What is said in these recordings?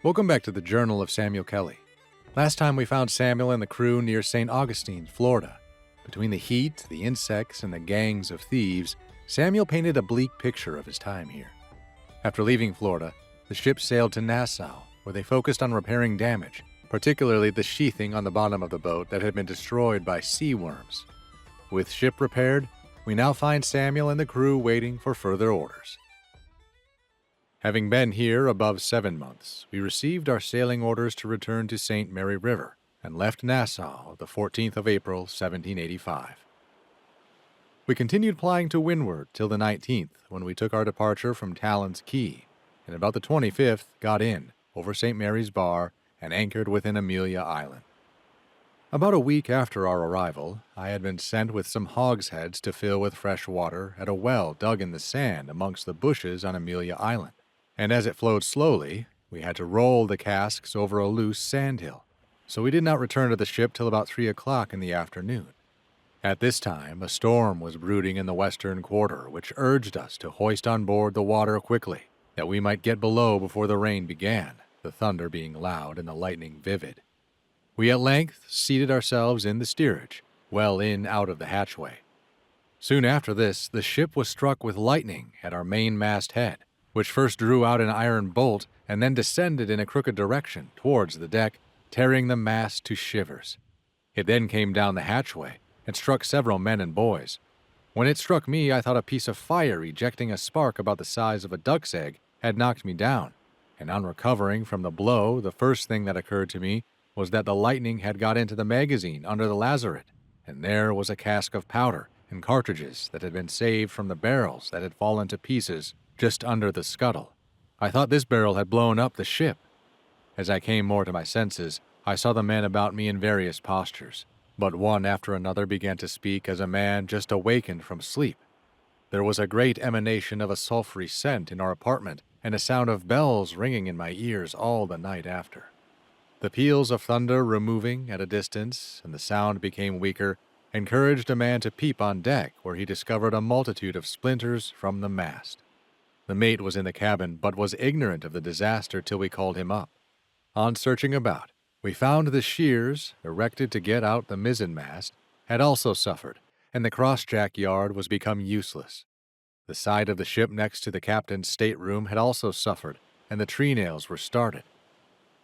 Welcome back to the Journal of Samuel Kelly. Last time we found Samuel and the crew near St. Augustine, Florida. Between the heat, the insects, and the gangs of thieves, Samuel painted a bleak picture of his time here. After leaving Florida, the ship sailed to Nassau, where they focused on repairing damage, particularly the sheathing on the bottom of the boat that had been destroyed by sea worms. With ship repaired, we now find Samuel and the crew waiting for further orders. Having been here above 7 months, we received our sailing orders to return to St. Mary River and left Nassau the 14th of April, 1785. We continued plying to windward till the 19th, when we took our departure from Talon's Key, and about the 25th got in, over St. Mary's Bar, and anchored within Amelia Island. About a week after our arrival, I had been sent with some hogsheads to fill with fresh water at a well dug in the sand amongst the bushes on Amelia Island. And as it flowed slowly, we had to roll the casks over a loose sandhill, so we did not return to the ship till about 3 o'clock in the afternoon. At this time, a storm was brooding in the western quarter, which urged us to hoist on board the water quickly, that we might get below before the rain began, the thunder being loud and the lightning vivid. We at length seated ourselves in the steerage, well in out of the hatchway. Soon after this, the ship was struck with lightning at our mainmast head, which first drew out an iron bolt and then descended in a crooked direction towards the deck, tearing the mast to shivers. It then came down the hatchway and struck several men and boys. When it struck me, I thought a piece of fire ejecting a spark about the size of a duck's egg had knocked me down, and on recovering from the blow, the first thing that occurred to me was that the lightning had got into the magazine under the lazaret, and there was a cask of powder and cartridges that had been saved from the barrels that had fallen to pieces just under the scuttle. I thought this barrel had blown up the ship. As I came more to my senses, I saw the men about me in various postures, but one after another began to speak as a man just awakened from sleep. There was a great emanation of a sulphury scent in our apartment, and a sound of bells ringing in my ears all the night after. The peals of thunder removing at a distance, and the sound became weaker, encouraged a man to peep on deck, where he discovered a multitude of splinters from the mast. The mate was in the cabin, but was ignorant of the disaster till we called him up. On searching about, we found the shears, erected to get out the mizzenmast, had also suffered, and the crossjack yard was become useless. The side of the ship next to the captain's stateroom had also suffered, and the treenails were started.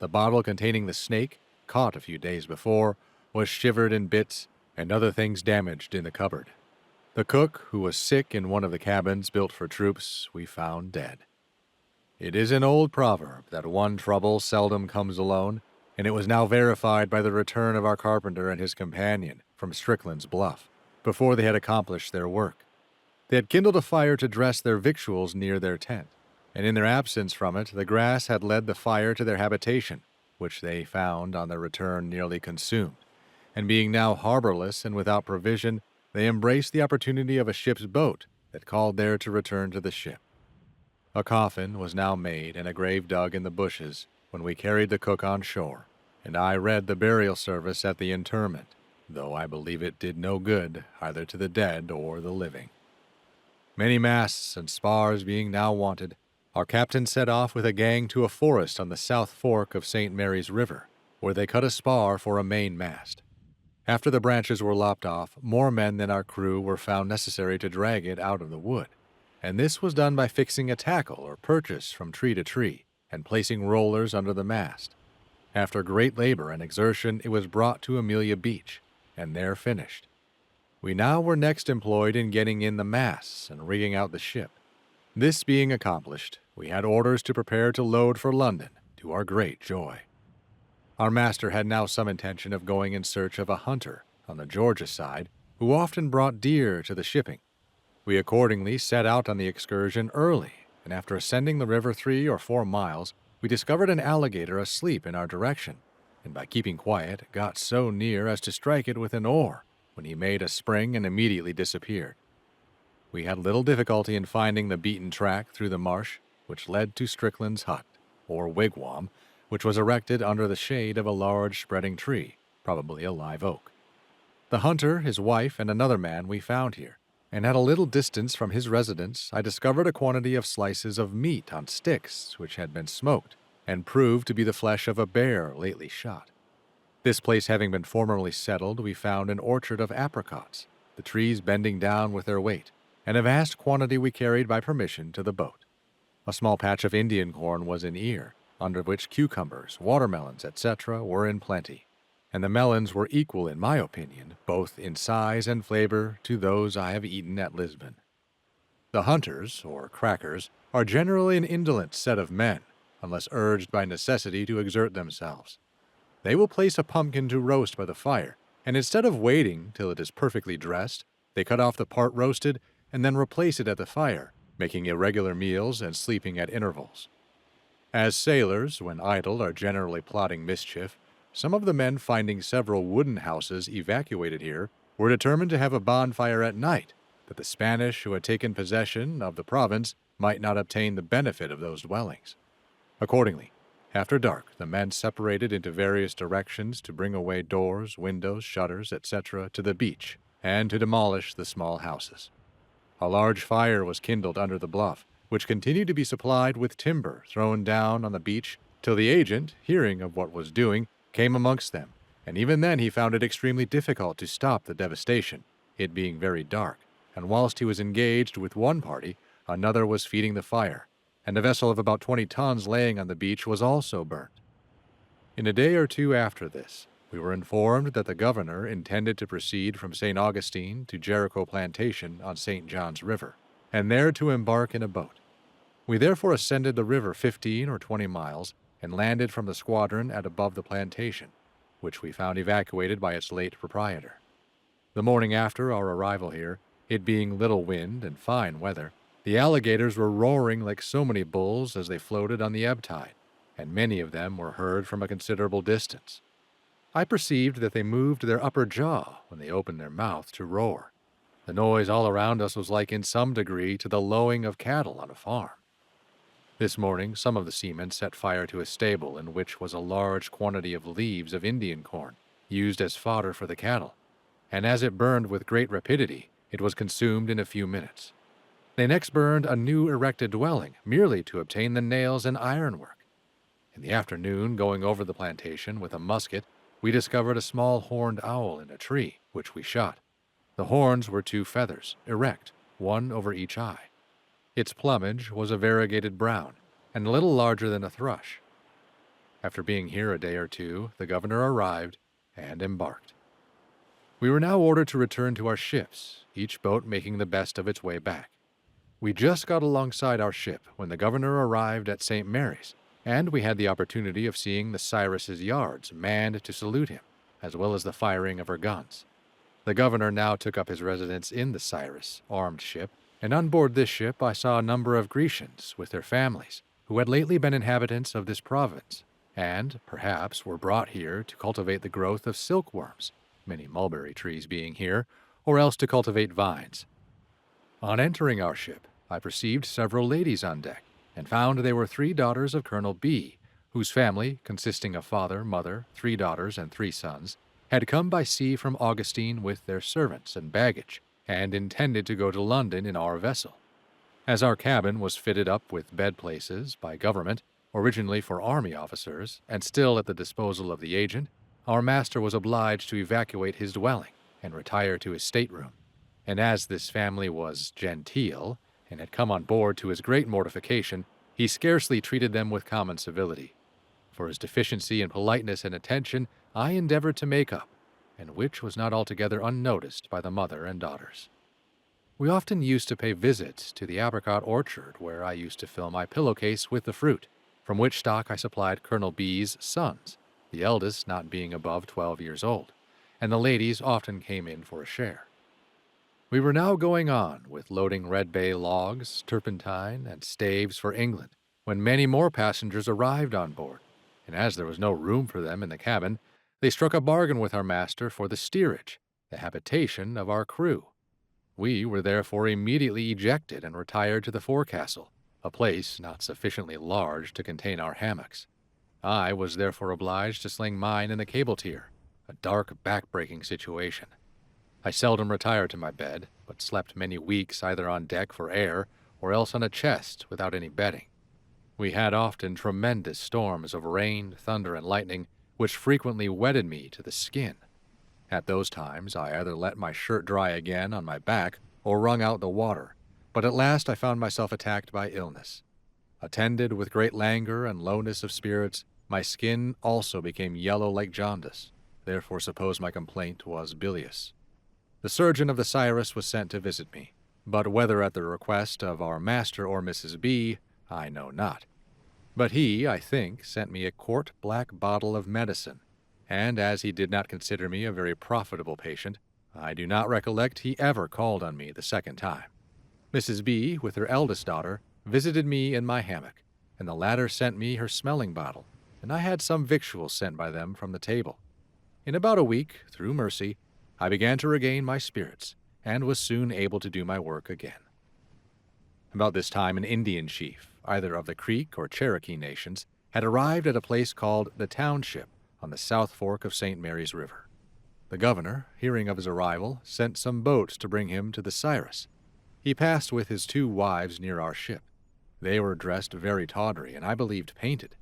The bottle containing the snake, caught a few days before, was shivered in bits, and other things damaged in the cupboard. The cook, who was sick in one of the cabins built for troops, we found dead. It is an old proverb that one trouble seldom comes alone, and it was now verified by the return of our carpenter and his companion from Strickland's Bluff, before they had accomplished their work. They had kindled a fire to dress their victuals near their tent, and in their absence from it, the grass had led the fire to their habitation, which they found on their return nearly consumed, and being now harborless and without provision, they embraced the opportunity of a ship's boat that called there to return to the ship. A coffin was now made and a grave dug in the bushes when we carried the cook on shore, and I read the burial service at the interment, though I believe it did no good either to the dead or the living. Many masts and spars being now wanted, our captain set off with a gang to a forest on the south fork of St. Mary's River, where they cut a spar for a mainmast. After the branches were lopped off, more men than our crew were found necessary to drag it out of the wood, and this was done by fixing a tackle or purchase from tree to tree, and placing rollers under the mast. After great labor and exertion, it was brought to Amelia Beach, and there finished. We now were next employed in getting in the masts and rigging out the ship. This being accomplished, we had orders to prepare to load for London, to our great joy. Our master had now some intention of going in search of a hunter on the Georgia side, who often brought deer to the shipping. We accordingly set out on the excursion early, and after ascending the river 3 or 4 miles, we discovered an alligator asleep in our direction, and by keeping quiet, got so near as to strike it with an oar, when he made a spring and immediately disappeared. We had little difficulty in finding the beaten track through the marsh, which led to Strickland's hut, or wigwam, which was erected under the shade of a large spreading tree, probably a live oak. The hunter, his wife, and another man we found here, and at a little distance from his residence I discovered a quantity of slices of meat on sticks which had been smoked, and proved to be the flesh of a bear lately shot. This place having been formerly settled, we found an orchard of apricots, the trees bending down with their weight, and a vast quantity we carried by permission to the boat. A small patch of Indian corn was in ear, under which cucumbers, watermelons, etc. were in plenty, and the melons were equal, in my opinion, both in size and flavor to those I have eaten at Lisbon. The hunters, or crackers, are generally an indolent set of men, unless urged by necessity to exert themselves. They will place a pumpkin to roast by the fire, and instead of waiting till it is perfectly dressed, they cut off the part roasted and then replace it at the fire, making irregular meals and sleeping at intervals. As sailors, when idle, are generally plotting mischief, some of the men, finding several wooden houses evacuated here, were determined to have a bonfire at night, that the Spanish who had taken possession of the province might not obtain the benefit of those dwellings. Accordingly, after dark, the men separated into various directions to bring away doors, windows, shutters, etc. to the beach, and to demolish the small houses. A large fire was kindled under the bluff, which continued to be supplied with timber thrown down on the beach till the agent, hearing of what was doing, came amongst them, and even then he found it extremely difficult to stop the devastation, it being very dark, and whilst he was engaged with one party, another was feeding the fire, and a vessel of about 20 tons laying on the beach was also burnt. In a day or two after this, we were informed that the governor intended to proceed from St. Augustine to Jericho Plantation on St. John's River, and there to embark in a boat. We therefore ascended the river 15 or 20 miles and landed from the squadron at above the plantation, which we found evacuated by its late proprietor. The morning after our arrival here, it being little wind and fine weather, the alligators were roaring like so many bulls as they floated on the ebb tide, and many of them were heard from a considerable distance. I perceived that they moved their upper jaw when they opened their mouth to roar. The noise all around us was like in some degree to the lowing of cattle on a farm. This morning some of the seamen set fire to a stable in which was a large quantity of leaves of Indian corn, used as fodder for the cattle, and as it burned with great rapidity, it was consumed in a few minutes. They next burned a new erected dwelling, merely to obtain the nails and ironwork. In the afternoon, going over the plantation with a musket, we discovered a small horned owl in a tree, which we shot. The horns were 2 feathers, erect, one over each eye. Its plumage was a variegated brown, and a little larger than a thrush. After being here a day or two, the governor arrived and embarked. We were now ordered to return to our ships, each boat making the best of its way back. We just got alongside our ship when the governor arrived at St. Mary's, and we had the opportunity of seeing the Cyrus's yards manned to salute him, as well as the firing of her guns. The governor now took up his residence in the Cyrus, armed ship, and on board this ship I saw a number of Grecians with their families, who had lately been inhabitants of this province, and, perhaps, were brought here to cultivate the growth of silkworms, many mulberry trees being here, or else to cultivate vines. On entering our ship, I perceived several ladies on deck, and found they were 3 daughters of Colonel B., whose family, consisting of father, mother, 3 daughters, and 3 sons, had come by sea from Augustine with their servants and baggage, and intended to go to London in our vessel. As our cabin was fitted up with bed places by government, originally for army officers, and still at the disposal of the agent, our master was obliged to evacuate his dwelling and retire to his stateroom. And as this family was genteel, and had come on board to his great mortification, he scarcely treated them with common civility. For his deficiency in politeness and attention I endeavored to make up, and which was not altogether unnoticed by the mother and daughters. We often used to pay visits to the apricot orchard where I used to fill my pillowcase with the fruit, from which stock I supplied Colonel B.'s sons, the eldest not being above 12 years old, and the ladies often came in for a share. We were now going on with loading red bay logs, turpentine, and staves for England, when many more passengers arrived on board, and as there was no room for them in the cabin, they struck a bargain with our master for the steerage, the habitation of our crew. We were therefore immediately ejected and retired to the forecastle, a place not sufficiently large to contain our hammocks. I was therefore obliged to sling mine in the cable tier, a dark, back-breaking situation. I seldom retired to my bed, but slept many weeks either on deck for air or else on a chest without any bedding. We had often tremendous storms of rain, thunder, and lightning, which frequently wetted me to the skin. At those times, I either let my shirt dry again on my back or wrung out the water, but at last I found myself attacked by illness. Attended with great languor and lowness of spirits, my skin also became yellow like jaundice, therefore suppose my complaint was bilious. The surgeon of the Cyrus was sent to visit me, but whether at the request of our master or Mrs. B, I know not. But he, I think, sent me a quart black bottle of medicine, and as he did not consider me a very profitable patient, I do not recollect he ever called on me the second time. Mrs. B, with her eldest daughter, visited me in my hammock, and the latter sent me her smelling bottle, and I had some victuals sent by them from the table. In about a week, through mercy, I began to regain my spirits, and was soon able to do my work again. About this time an Indian chief, either of the Creek or Cherokee nations, had arrived at a place called the Township on the South Fork of St. Mary's River. The governor, hearing of his arrival, sent some boats to bring him to the Cyrus. He passed with his 2 wives near our ship. They were dressed very tawdry, and I believed painted.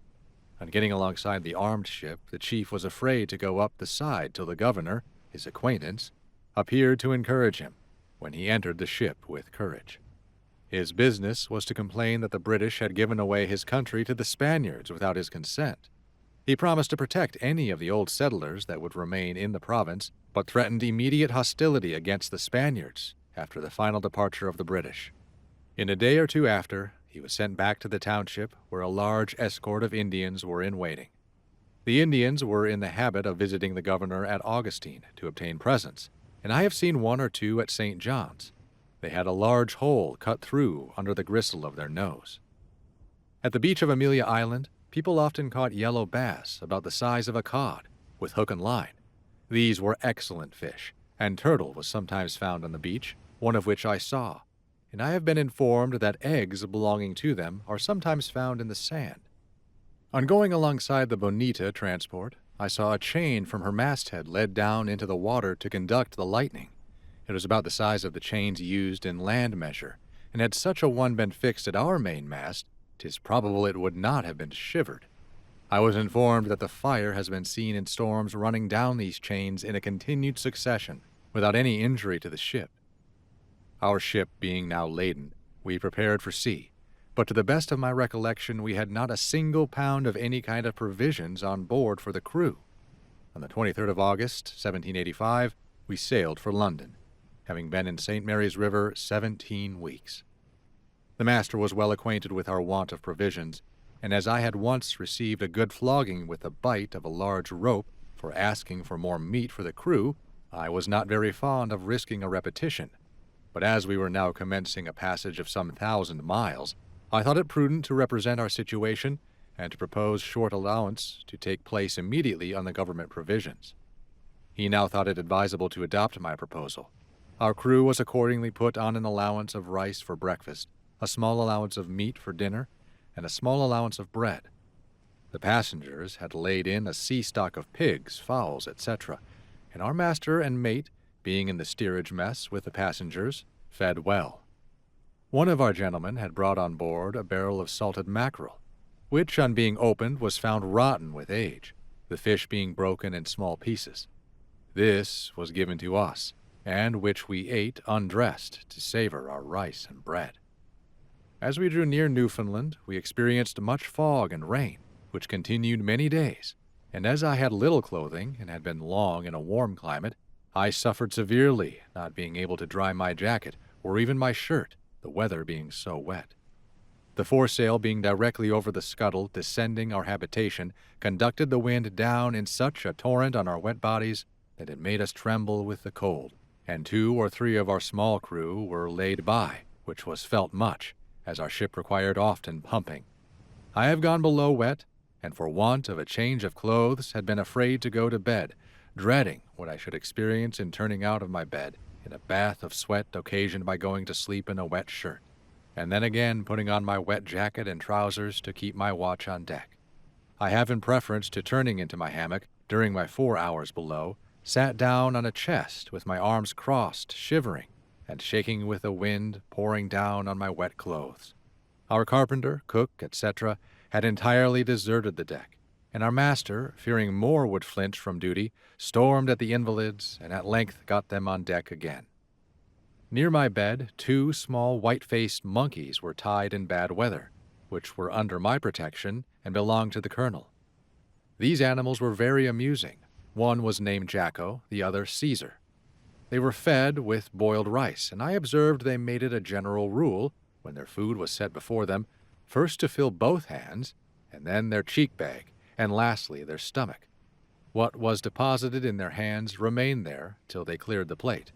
On getting alongside the armed ship, the chief was afraid to go up the side till the governor, his acquaintance, appeared to encourage him, when he entered the ship with courage. His business was to complain that the British had given away his country to the Spaniards without his consent. He promised to protect any of the old settlers that would remain in the province, but threatened immediate hostility against the Spaniards after the final departure of the British. In a day or 2 after, he was sent back to the township, where a large escort of Indians were in waiting. The Indians were in the habit of visiting the governor at Augustine to obtain presents, and I have seen 1 or 2 at St. John's. They had a large hole cut through under the gristle of their nose. At the beach of Amelia Island, people often caught yellow bass about the size of a cod, with hook and line. These were excellent fish, and turtle was sometimes found on the beach, one of which I saw, and I have been informed that eggs belonging to them are sometimes found in the sand. On going alongside the Bonita transport, I saw a chain from her masthead led down into the water to conduct the lightning. It was about the size of the chains used in land measure, and had such a one been fixed at our mainmast, 'tis probable it would not have been shivered. I was informed that the fire has been seen in storms running down these chains in a continued succession, without any injury to the ship. Our ship being now laden, we prepared for sea, but to the best of my recollection we had not a single pound of any kind of provisions on board for the crew. On the 23rd of August, 1785, we sailed for London, having been in St. Mary's River 17 weeks. The master was well acquainted with our want of provisions, and as I had once received a good flogging with the bite of a large rope for asking for more meat for the crew, I was not very fond of risking a repetition. But as we were now commencing a passage of some 1,000 miles, I thought it prudent to represent our situation and to propose short allowance to take place immediately on the government provisions. He now thought it advisable to adopt my proposal. Our crew was accordingly put on an allowance of rice for breakfast, a small allowance of meat for dinner, and a small allowance of bread. The passengers had laid in a sea stock of pigs, fowls, etc., and our master and mate, being in the steerage mess with the passengers, fed well. One of our gentlemen had brought on board a barrel of salted mackerel, which on being opened was found rotten with age, the fish being broken in small pieces. This was given to us, and which we ate undressed to savor our rice and bread. As we drew near Newfoundland, we experienced much fog and rain, which continued many days, and as I had little clothing and had been long in a warm climate, I suffered severely, not being able to dry my jacket or even my shirt, the weather being so wet. The foresail being directly over the scuttle descending our habitation conducted the wind down in such a torrent on our wet bodies that it made us tremble with the cold, and 2 or 3 of our small crew were laid by, which was felt much, as our ship required often pumping. I have gone below wet, and for want of a change of clothes had been afraid to go to bed, dreading what I should experience in turning out of my bed in a bath of sweat occasioned by going to sleep in a wet shirt, and then again putting on my wet jacket and trousers to keep my watch on deck. I have, in preference to turning into my hammock during my 4 hours below, sat down on a chest with my arms crossed, shivering, and shaking with the wind pouring down on my wet clothes. Our carpenter, cook, etc., had entirely deserted the deck, and our master, fearing more would flinch from duty, stormed at the invalids and at length got them on deck again. Near my bed, 2 small white-faced monkeys were tied in bad weather, which were under my protection and belonged to the colonel. These animals were very amusing. One was named Jacko, the other Caesar. They were fed with boiled rice, and I observed they made it a general rule, when their food was set before them, first to fill both hands, and then their cheek bag, and lastly their stomach. What was deposited in their hands remained there till they cleared the plate.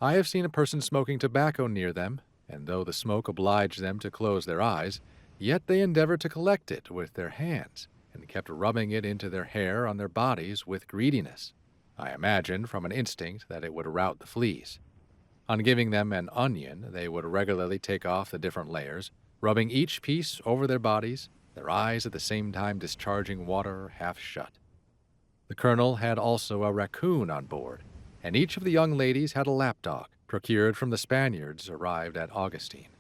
I have seen a person smoking tobacco near them, and though the smoke obliged them to close their eyes, yet they endeavored to collect it with their hands, and kept rubbing it into their hair on their bodies with greediness. I imagined from an instinct that it would rout the fleas. On giving them an onion, they would regularly take off the different layers, rubbing each piece over their bodies, their eyes at the same time discharging water half shut. The colonel had also a raccoon on board, and each of the young ladies had a lapdog, procured from the Spaniards arrived at Augustine.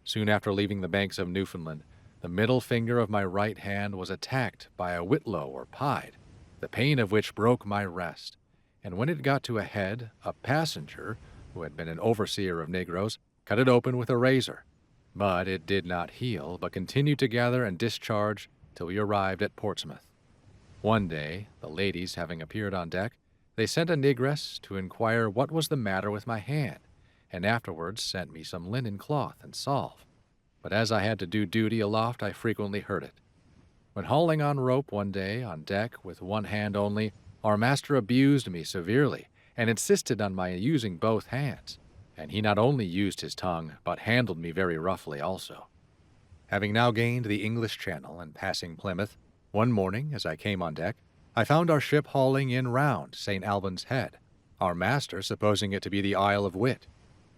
Soon after leaving the banks of Newfoundland, the middle finger of my right hand was attacked by a whitlow or pied, the pain of which broke my rest, and when it got to a head, a passenger, who had been an overseer of negroes, cut it open with a razor. But it did not heal, but continued to gather and discharge till we arrived at Portsmouth. One day, the ladies having appeared on deck, they sent a negress to inquire what was the matter with my hand, and afterwards sent me some linen cloth and salve. But as I had to do duty aloft, I frequently hurt it. When hauling on rope one day on deck with one hand only, our master abused me severely, and insisted on my using both hands, and he not only used his tongue, but handled me very roughly also. Having now gained the English Channel and passing Plymouth, one morning, as I came on deck, I found our ship hauling in round St. Albans Head, our master supposing it to be the Isle of Wight.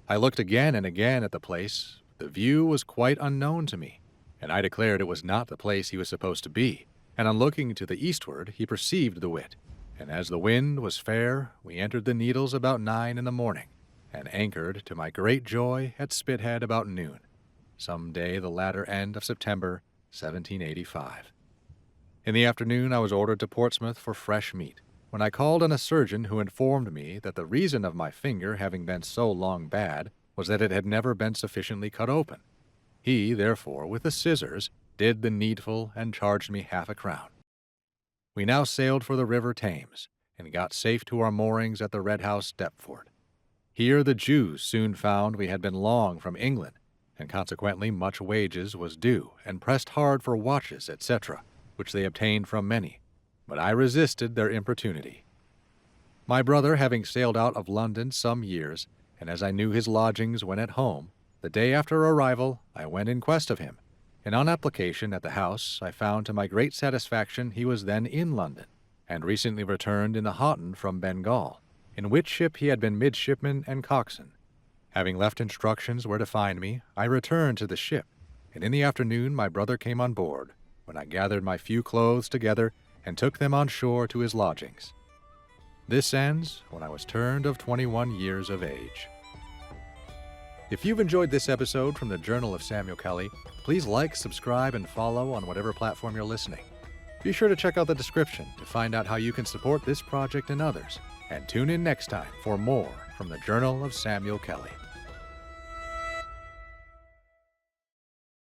I looked again and again at the place. The view was quite unknown to me, and I declared it was not the place he was supposed to be, and on looking to the eastward he perceived the Wight, and as the wind was fair, we entered the Needles about 9 in the morning, and anchored, to my great joy, at Spithead about noon, some day the latter end of September, 1785. In the afternoon I was ordered to Portsmouth for fresh meat, when I called on a surgeon who informed me that the reason of my finger having been so long bad was that it had never been sufficiently cut open. He, therefore, with the scissors, did the needful and charged me half a crown. We now sailed for the river Thames, and got safe to our moorings at the Red House, Deptford. Here the Jews soon found we had been long from England, and consequently much wages was due, and pressed hard for watches, etc., which they obtained from many, but I resisted their importunity. My brother having sailed out of London some years, and as I knew his lodgings when at home, the day after arrival I went in quest of him, and on application at the house I found to my great satisfaction he was then in London, and recently returned in the Houghton from Bengal, in which ship he had been midshipman and coxswain. Having left instructions where to find me, I returned to the ship, and in the afternoon my brother came on board, when I gathered my few clothes together and took them on shore to his lodgings. This ends when I was turned of 21 years of age. If you've enjoyed this episode from the Journal of Samuel Kelly, please like, subscribe, and follow on whatever platform you're listening. Be sure to check out the description to find out how you can support this project and others, and tune in next time for more from the Journal of Samuel Kelly.